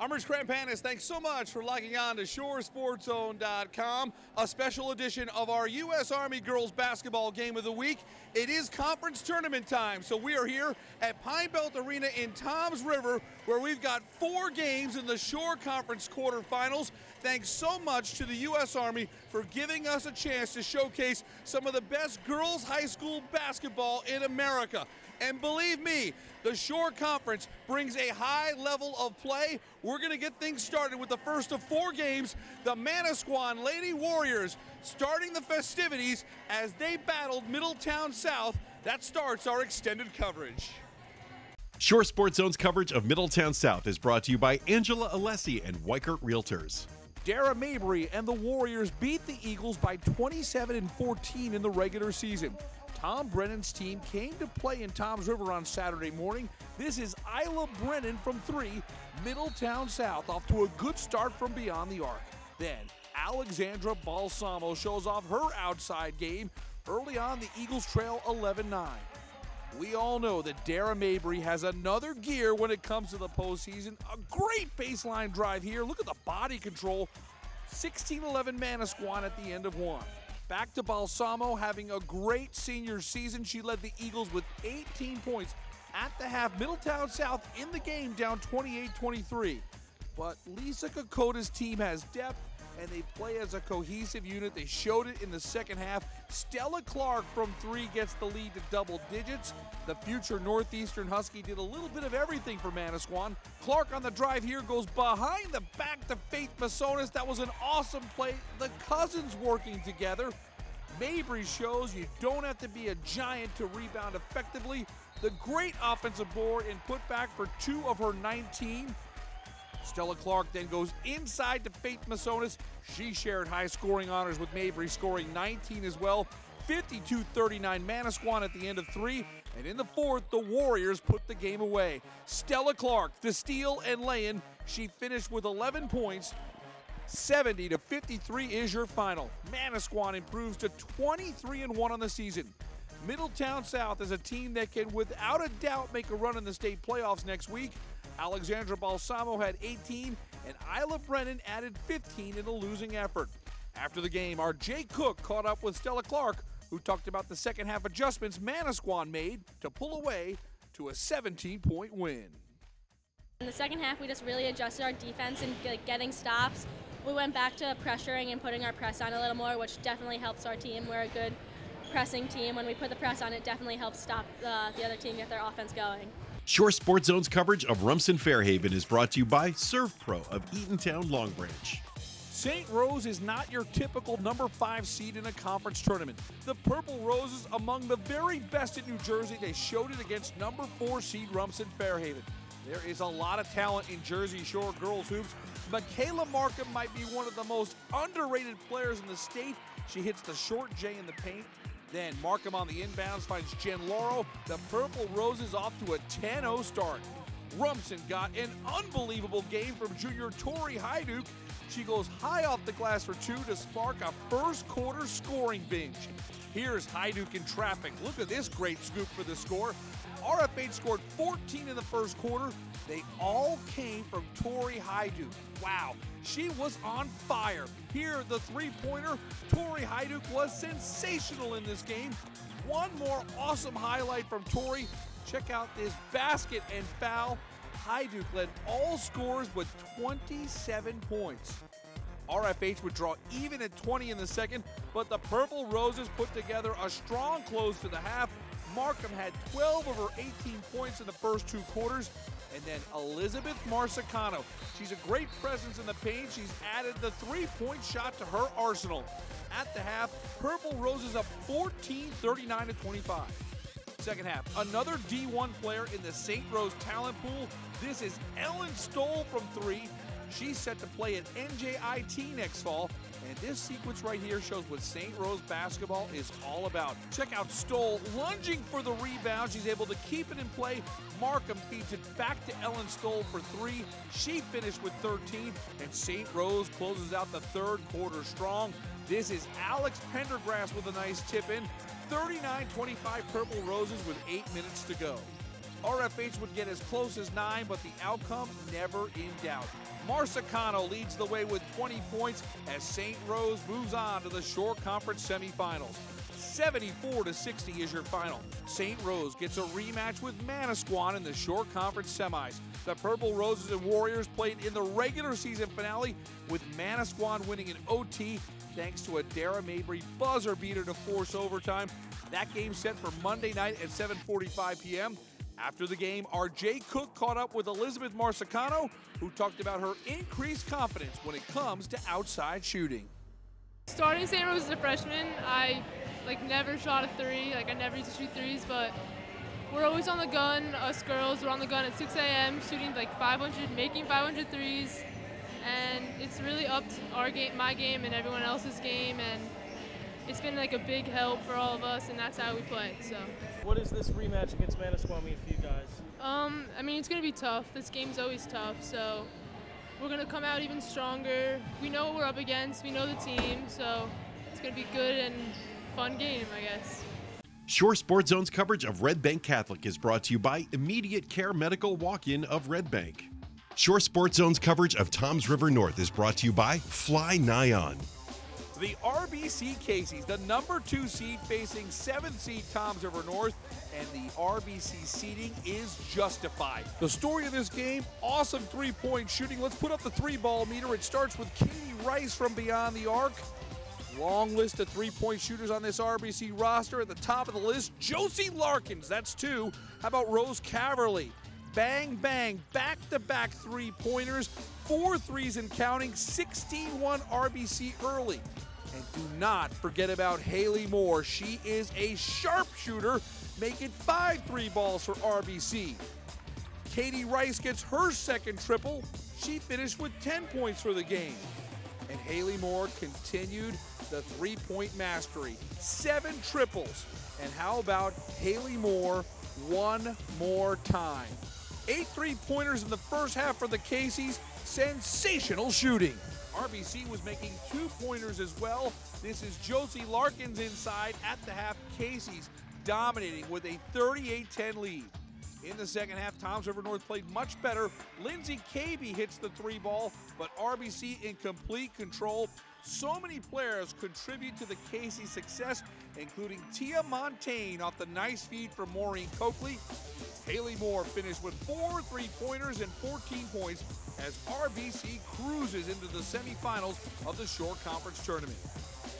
I'm Rich Krampanis. Thanks so much for logging on to ShoreSportsZone.com, a special edition of our U.S. Army Girls Basketball Game of the Week. It is conference tournament time, so we are here at Pine Belt Arena in Toms River, where we've got 4 games in the Shore Conference quarterfinals. Thanks so much to the U.S. Army for giving us a chance to showcase some of the best girls high school basketball in America. And believe me, the Shore Conference brings a high level of play. We're going to get things started with the first of 4 games. The Manasquan Lady Warriors starting the festivities as they battled Middletown South. That starts our extended coverage. Shore Sports Zone's coverage of Middletown South is brought to you by Angela Alessi and Weichert Realtors. Dara Mabry and the Warriors beat the Eagles by 27-14 in the regular season. Tom Brennan's team came to play in Toms River on Saturday morning. This is Isla Brennan from 3, Middletown South, off to a good start from beyond the arc. Then Alexandra Balsamo shows off her outside game. Early on, the Eagles trail 11-9. We all know that Dara Mabry has another gear when it comes to the postseason. A great baseline drive here. Look at the body control. 16-11 Manasquan at the end of 1. Back to Balsamo, having a great senior season. She led the Eagles with 18 points at the half. Middletown South in the game, down 28-23. But Lisa Kokota's team has depth, and they play as a cohesive unit. They showed it in the second half. Stella Clark from 3 gets the lead to double digits. The future Northeastern Husky did a little bit of everything for Manasquan. Clark on the drive here goes behind the back to Faith Masonis. That was an awesome play. The cousins working together. Mabry shows you don't have to be a giant to rebound effectively. The great offensive board and putback for 2 of her 19. Stella Clark then goes inside to Faith Masonis. She shared high scoring honors with Mabry, scoring 19 as well. 52-39 Manasquan at the end of 3. And in the 4th, the Warriors put the game away. Stella Clark, the steal and lay-in. She finished with 11 points. 70-53 is your final. Manasquan improves to 23-1 on the season. Middletown South is a team that can without a doubt make a run in the state playoffs next week. Alexandra Balsamo had 18, and Isla Brennan added 15 in a losing effort. After the game, our Jay Cook caught up with Stella Clark, who talked about the second half adjustments Manasquan made to pull away to a 17-point win. In the second half, we just really adjusted our defense and getting stops. We went back to pressuring and putting our press on a little more, which definitely helps our team. We're a good pressing team. When we put the press on, it definitely helps stop the other team, get their offense going. Shore Sports Zone's coverage of Rumson-Fair Haven is brought to you by Serve Pro of Eatontown Long Branch. St. Rose is not your typical number 5 seed in a conference tournament. The Purple Roses, among the very best in New Jersey, they showed it against number 4 seed Rumson-Fair Haven. There is a lot of talent in Jersey Shore girls hoops. Michaela Markham might be one of the most underrated players in the state. She hits the short J in the paint. Then Markham on the inbounds finds Jen Laurel. The Purple Roses off to a 10-0 start. Rumson got an unbelievable game from junior Tori Hyduk. She goes high off the glass for 2 to spark a first quarter scoring binge. Here's Hyduk in traffic. Look at this great scoop for the score. RFH scored 14 in the first quarter. They all came from Tori Hyduk. Wow, she was on fire. Here, the three-pointer, Tori Hyduk was sensational in this game. One more awesome highlight from Tori. Check out this basket and foul. Hyduk led all scorers with 27 points. RFH would draw even at 20 in the second, but the Purple Roses put together a strong close to the half. Markham had 12 of her 18 points in the first 2 quarters. And then Elizabeth Marsicano. She's a great presence in the paint. She's added the 3-point shot to her arsenal. At the half, Purple Roses up 14, 39-25. Second half, another D1 player in the St. Rose talent pool. This is Ellen Stoll from 3. She's set to play at NJIT next fall. And this sequence right here shows what St. Rose basketball is all about. Check out Stoll lunging for the rebound. She's able to keep it in play. Markham feeds it back to Ellen Stoll for 3. She finished with 13. And St. Rose closes out the third quarter strong. This is Alex Pendergrass with a nice tip in. 39-25 Purple Roses with 8 minutes to go. RFH would get as close as 9, but the outcome never in doubt. Manasquan leads the way with 20 points as St. Rose moves on to the Shore Conference semifinals. 74-60 is your final. St. Rose gets a rematch with Manasquan in the Shore Conference semis. The Purple Roses and Warriors played in the regular season finale, with Manasquan winning in OT thanks to a Dara Mabry buzzer beater to force overtime. That game set for Monday night at 7:45 p.m. After the game, our Jay Cook caught up with Elizabeth Manasquan, who talked about her increased confidence when it comes to outside shooting. Starting St. Rose as a freshman, I never shot a three. I never used to shoot threes, but we're always on the gun. Us girls, we're on the gun at 6 a.m. shooting 500, making 500 threes, and it's really upped our game, my game, and everyone else's game, and it's been a big help for all of us, and that's how we play. So. What does this rematch against Manasquan mean for you guys? I mean, it's gonna be tough. This game's always tough, so we're gonna come out even stronger. We know what we're up against. We know the team, so it's gonna be good and fun game, I guess. Shore Sports Zone's coverage of Red Bank Catholic is brought to you by Immediate Care Medical Walk-In of Red Bank. Shore Sports Zone's coverage of Toms River North is brought to you by Fly Nyan. The RBC Casey's, the number 2 seed facing 7th seed Toms River North, and the RBC seeding is justified. The story of this game, awesome three-point shooting. Let's put up the three-ball meter. It starts with Katie Rice from beyond the arc. Long list of three-point shooters on this RBC roster. At the top of the list, Josie Larkins, that's 2. How about Rose Caverly? Bang, bang, back-to-back three-pointers, 4 threes and counting, 16-1 RBC early. And do not forget about Haley Moore. She is a sharpshooter, making 5 3-balls for RBC. Katie Rice gets her second triple. She finished with 10 points for the game. And Haley Moore continued the three-point mastery. 7 triples. And how about Haley Moore one more time? 8 3-pointers in the first half for the Casey's. Sensational shooting. RBC was making 2-pointers as well. This is Josie Larkins inside at the half. Casey's dominating with a 38-10 lead. In the second half, Toms River North played much better. Lindsay Cabey hits the 3-ball, but RBC in complete control. So many players contribute to the Casey success, including Tia Montaigne off the nice feed from Maureen Coakley. Haley Moore finished with 4 3-pointers and 14 points as RBC cruises into the semifinals of the Shore Conference Tournament.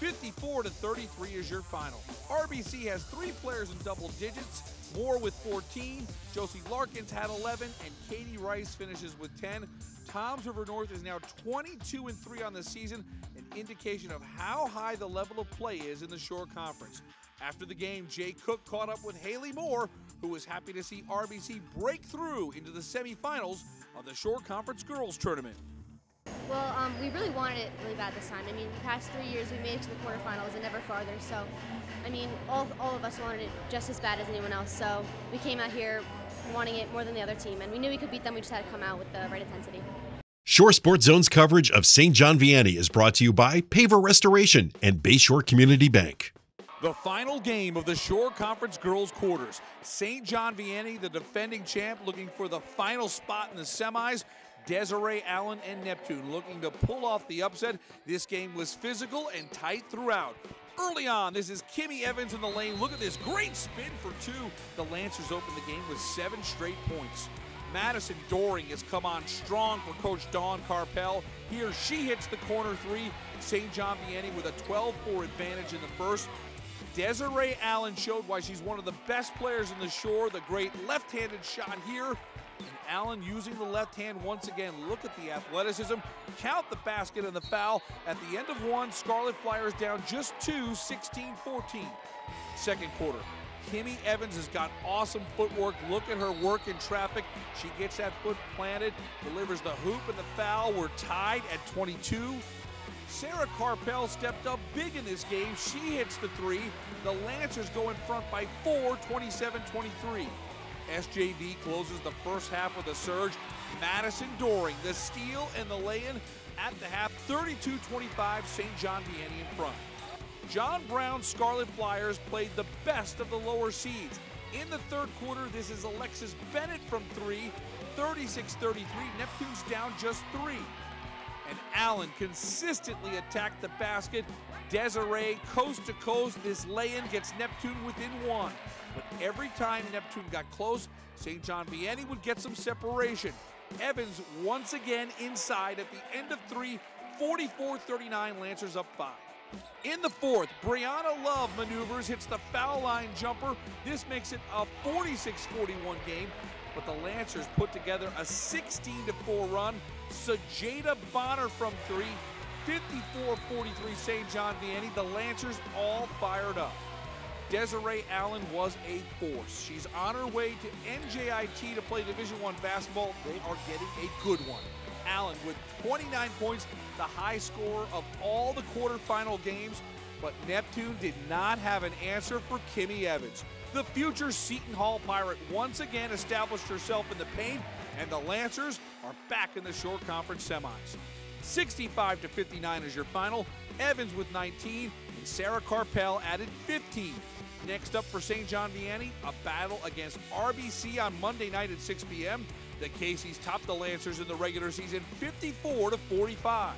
54-33 is your final. RBC has 3 players in double digits, Moore with 14, Josie Larkins had 11, and Katie Rice finishes with 10. Toms River North is now 22-3 on the season, an indication of how high the level of play is in the Shore Conference. After the game, Jay Cook caught up with Haley Moore, who was happy to see RBC break through into the semifinals of the Shore Conference Girls Tournament. Well, we really wanted it really bad this time. I mean, the past 3 years we made it to the quarterfinals and never farther. So, I mean, all of us wanted it just as bad as anyone else. So we came out here wanting it more than the other team, and we knew we could beat them. We just had to come out with the right intensity. Shore Sports Zone's coverage of St. John Vianney is brought to you by Paver Restoration and Bayshore Community Bank. The final game of the Shore Conference Girls Quarters. St. John Vianney, the defending champ, looking for the final spot in the semis. Desiree Allen and Neptune looking to pull off the upset. This game was physical and tight throughout. Early on, this is Kimmy Evans in the lane. Look at this great spin for 2. The Lancers open the game with 7 straight points. Madison Doring has come on strong for Coach Dawn Carpel. Here she hits the corner 3. St. John Vianney with a 12-4 advantage in the first. Desiree Allen showed why she's one of the best players in the Shore. The great left-handed shot here. And Allen using the left hand once again. Look at the athleticism. Count the basket and the foul. At the end of 1, Scarlet Flyers down just 2, 16-14. Second quarter. Kimmy Evans has got awesome footwork. Look at her work in traffic. She gets that foot planted, delivers the hoop and the foul. We're tied at 22. Sarah Carpel stepped up big in this game. She hits the 3. The Lancers go in front by 4, 27-23. SJV closes the first half with a surge. Madison Doring, the steal and the lay-in at the half, 32-25, St. John Vianney in front. John Brown's Scarlet Flyers played the best of the lower seeds. In the third quarter, this is Alexis Bennett from three, 36-33. Neptune's down just 3. And Allen consistently attacked the basket. Desiree coast to coast. This lay-in gets Neptune within 1. But every time Neptune got close, St. John Vianney would get some separation. Evans once again inside at the end of 3, 44-39, Lancers up 5. In the fourth, Brianna Love maneuvers, hits the foul line jumper. This makes it a 46-41 game, but the Lancers put together a 16-4 run. Sajada Bonner from 3, 54-43 St. John Vianney. The Lancers all fired up. Desiree Allen was a force. She's on her way to NJIT to play Division I basketball. They are getting a good one. Allen with 29 points, the high scorer of all the quarterfinal games, but Neptune did not have an answer for Kimmy Evans. The future Seton Hall Pirate once again established herself in the paint, and the Lancers are back in the short conference semis. 65-59 is your final. Evans with 19, and Sarah Carpel added 15. Next up for St. John Vianney, a battle against RBC on Monday night at 6 p.m. The Caseys topped the Lancers in the regular season 54-45.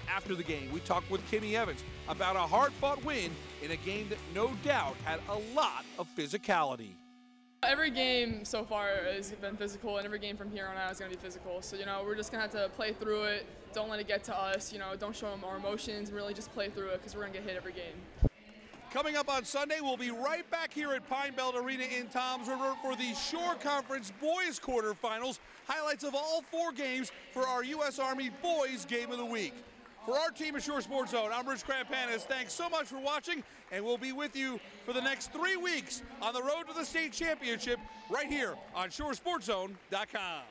After the game, we talked with Kimmy Evans about a hard-fought win in a game that no doubt had a lot of physicality. Every game so far has been physical, and every game from here on out is going to be physical. So, we're just going to have to play through it. Don't let it get to us. Don't show them our emotions, and really just play through it because we're going to get hit every game. Coming up on Sunday, we'll be right back here at Pine Belt Arena in Toms River for the Shore Conference Boys Quarterfinals. Highlights of all 4 games for our U.S. Army Boys Game of the Week. For our team at Shore Sports Zone, I'm Rich Krampanis. Thanks so much for watching, and we'll be with you for the next 3 weeks on the road to the state championship right here on ShoreSportsZone.com.